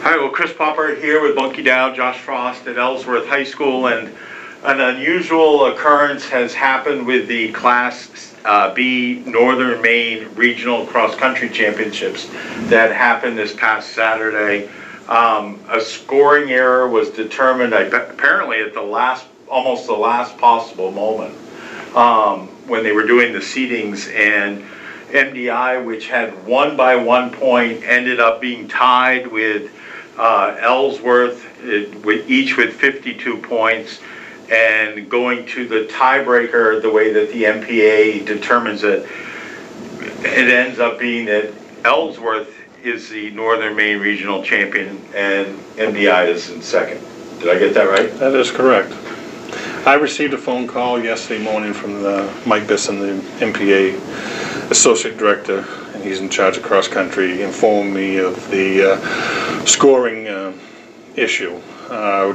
Hi, well, Chris Popper here with Bunky Dow, Josh Frost at Ellsworth High School, and an unusual occurrence has happened with the Class B Northern Maine Regional Cross Country Championships that happened this past Saturday. A scoring error was determined apparently at the last, almost the last possible moment when they were doing the seedings, and MDI, which had won by 1 point, ended up being tied with Ellsworth, each with 52 points, and going to the tiebreaker the way that the MPA determines it, it ends up being that Ellsworth is the Northern Maine Regional Champion and MDI is in second. Did I get that right? That is correct. I received a phone call yesterday morning from Mike Bisson, the MPA Associate Director, and he's in charge of cross country, informed me of the scoring issue.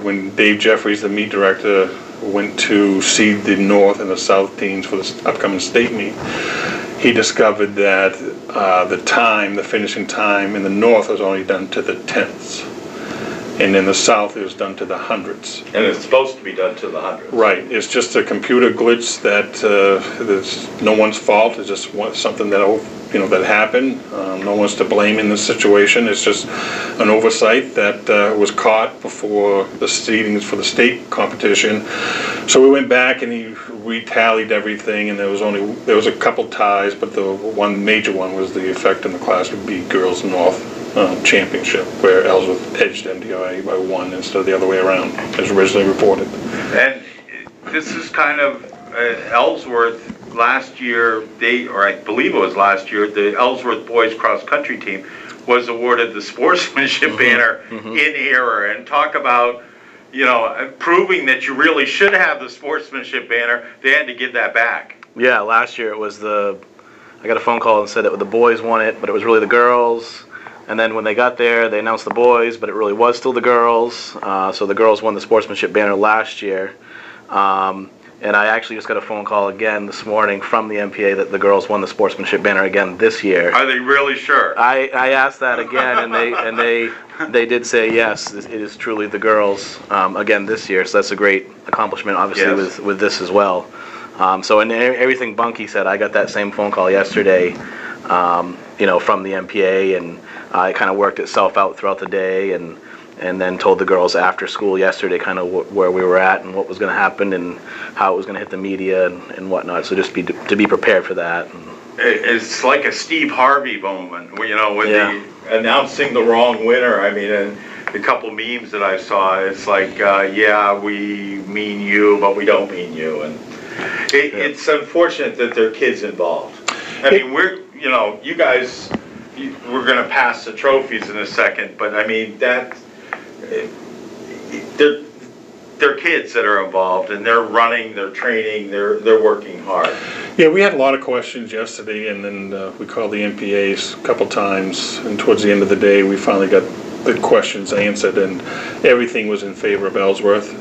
When Dave Jeffries, the meet director, went to seed the North and the South teams for the upcoming state meet, he discovered that the finishing time in the North was only done to the tenths, and in the South it was done to the hundredths. And it's supposed to be done to the hundredths. Right. It's just a computer glitch that it's no one's fault. It's just something that that happened. No one's to blame in this situation. It's just an oversight that was caught before the seedings for the state competition. So we went back and he retallied everything, and there was a couple ties, but the one major one was the effect in the Class B Girls North Championship, where Ellsworth edged MDI by 1 instead of the other way around, as originally reported. And this is kind of Ellsworth last year, I believe it was last year, the Ellsworth boys cross country team was awarded the sportsmanship banner in error. And talk about, proving that you really should have the sportsmanship banner, they had to give that back. Yeah, last year it was I got a phone call and said that the boys won it, but it was really the girls. And then when they got there, they announced the boys, but it really was still the girls. So the girls won the sportsmanship banner last year. And I actually just got a phone call again this morning from the MPA that the girls won the sportsmanship banner again this year. Are they really sure? I asked that again, and they did say yes, it is truly the girls again this year. So that's a great accomplishment, obviously, yes, with this as well. So in everything Bunky said, I got that same phone call yesterday, from the MPA, and it kind of worked itself out throughout the day, and then told the girls after school yesterday kind of where we were at and what was going to happen and how it was going to hit the media and whatnot. So just to be prepared for that. It's like a Steve Harvey moment, when the announcing the wrong winner. I mean, and the couple memes that I saw, it's like, yeah, we mean you, but we don't mean you, and it's unfortunate that there are kids involved. I mean, you guys, we're going to pass the trophies in a second, but I mean they're kids that are involved, and they're running, they're training, they're working hard. Yeah, we had a lot of questions yesterday, and then we called the MPAs a couple times, and towards the end of the day we finally got the questions answered, and everything was in favor of Ellsworth.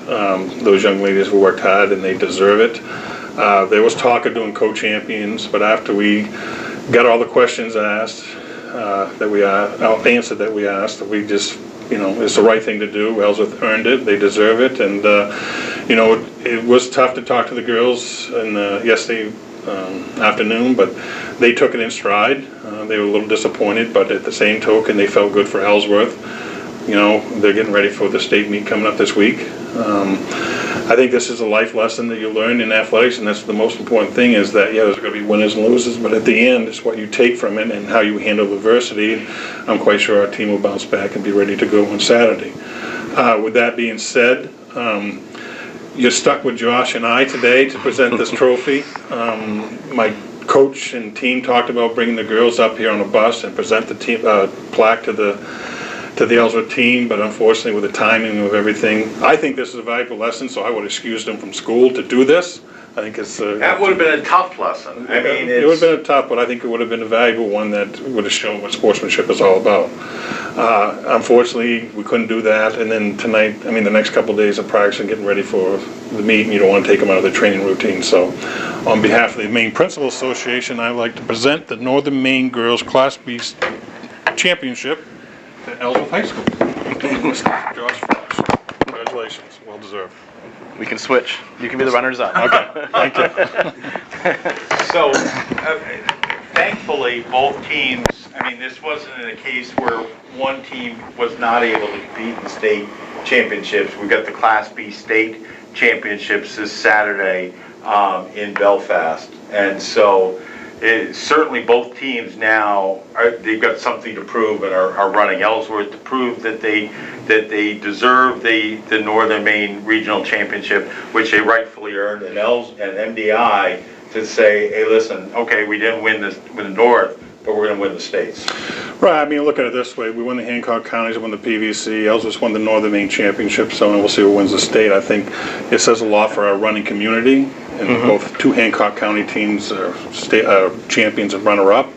Those young ladies have worked hard and they deserve it. There was talk of doing co-champions, but after we got all the questions asked, answered that we asked, we just, it's the right thing to do. Ellsworth earned it, they deserve it, and it was tough to talk to the girls yesterday afternoon, but they took it in stride. They were a little disappointed, but at the same token, they felt good for Ellsworth. They're getting ready for the state meet coming up this week. I think this is a life lesson that you learn in athletics, and that's the most important thing, is that, there's going to be winners and losers, but at the end, it's what you take from it and how you handle adversity. I'm quite sure our team will bounce back and be ready to go on Saturday. With that being said, you're stuck with Josh and I today to present this trophy. My coach and team talked about bringing the girls up here on a bus and present the team plaque to the Ellsworth team, but unfortunately with the timing of everything, I think this is a valuable lesson, so I would excuse them from school to do this. I think it's that would have been a tough lesson. I mean, it would have been a tough, but I think it would have been a valuable one that would have shown what sportsmanship is all about. Unfortunately, we couldn't do that, and then tonight, the next couple of days of practice and getting ready for the meet, and you don't want to take them out of their training routine. So, on behalf of the Maine Principal Association, I'd like to present the Northern Maine Girls Class B Championship at Ellsworth High School. Josh Frost. Congratulations, well deserved. We can switch. You can be the runners-up. Okay, thank you. So, thankfully, both teams, I mean, this wasn't in a case where one team was not able to compete in state championships. We got the Class B state championships this Saturday in Belfast. And so, certainly both teams now, they've got something to prove and are running. Ellsworth to prove that they deserve the Northern Maine Regional Championship, which they rightfully earned, and MDI to say, hey, listen, okay, we didn't win the North, but we're going to win the states. Right, I mean, look at it this way. We won the Hancock Counties, won the PVC, Ellsworth won the Northern Maine Championship, so we'll see who wins the state. I think it says a lot for our running community, and both two Hancock County teams are champions and runner-up.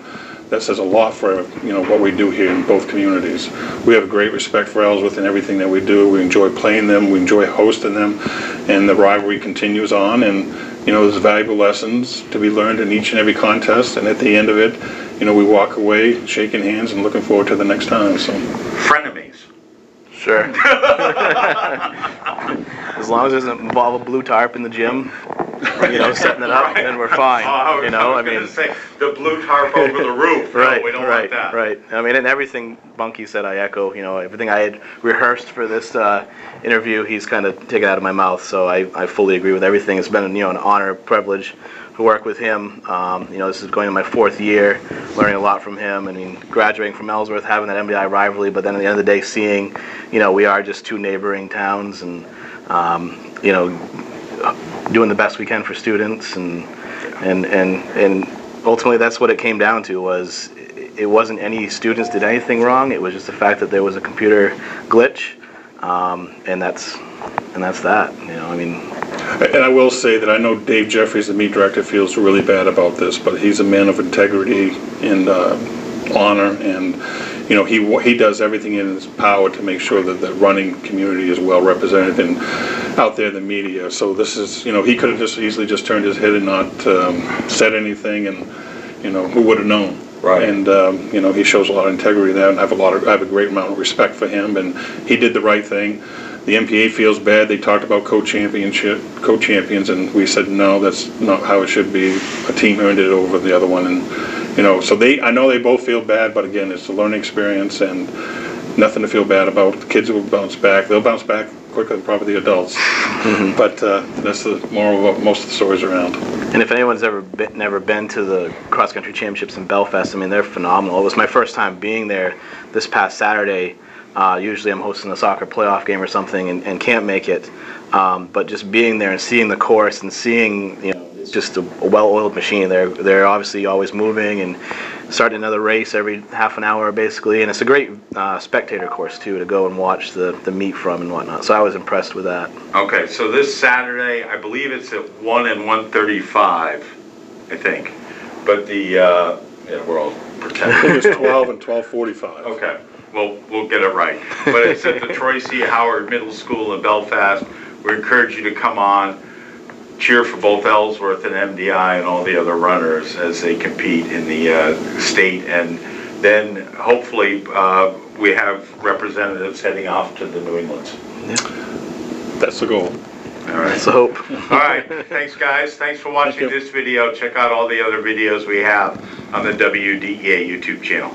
That says a lot for what we do here in both communities. We have great respect for Ellsworth and everything that we do. We enjoy playing them, we enjoy hosting them, and the rivalry continues on. And there's valuable lessons to be learned in each and every contest. And at the end of it, we walk away shaking hands and looking forward to the next time. So, frenemies. Sure. As long as it doesn't involve a blue tarp in the gym, setting it up, then we're fine. I mean, say the blue tarp over the roof. Right, no, we don't want that. Right. I mean, and everything Bunky said, I echo. Everything I had rehearsed for this interview, he's kind of taken out of my mouth. So I fully agree with everything. It's been an honor, a privilege to work with him. This is going to my 4th year, learning a lot from him. I mean, graduating from Ellsworth, having that MDI rivalry, but then at the end of the day, seeing, we are just two neighboring towns, and doing the best we can for students, and ultimately that's what it came down to. Was it wasn't any students did anything wrong. It was just the fact that there was a computer glitch, and that's that. I mean. And I will say that I know Dave Jeffries, the meet director, feels really bad about this, but he's a man of integrity and honor, and he does everything in his power to make sure that the running community is well represented and out there in the media. So this is, he could have just easily just turned his head and not said anything, and who would have known? Right. And he shows a lot of integrity there, and I have a great amount of respect for him, and he did the right thing. The MPA feels bad. They talked about co-champions, and we said no, that's not how it should be. A team earned it over the other one, and so I know they both feel bad, but again, it's a learning experience and nothing to feel bad about. The kids will bounce back. They'll bounce back quicker than probably the adults. But that's the moral of most of the stories around. And if anyone's never been to the cross-country championships in Belfast, I mean, they're phenomenal. It was my first time being there this past Saturday. Usually I'm hosting a soccer playoff game or something and can't make it. But just being there and seeing the course and seeing, it's just a well-oiled machine. They're obviously always moving and starting another race every half an hour basically. And it's a great spectator course too to go and watch the meet from and whatnot. So I was impressed with that. Okay, so this Saturday, I believe it's at 1 and 1:35, I think. But we're all pretending. I think it's 12 and 12:45. Okay. Well, we'll get it right. But it's at the Troy C. Howard Middle School in Belfast. We encourage you to come on, cheer for both Ellsworth and MDI and all the other runners as they compete in the state. And then hopefully we have representatives heading off to the New Englands. Yeah. That's the goal. All right. That's the hope. All right. Thanks, guys. Thanks for watching this video. Check out all the other videos we have on the WDEA YouTube channel.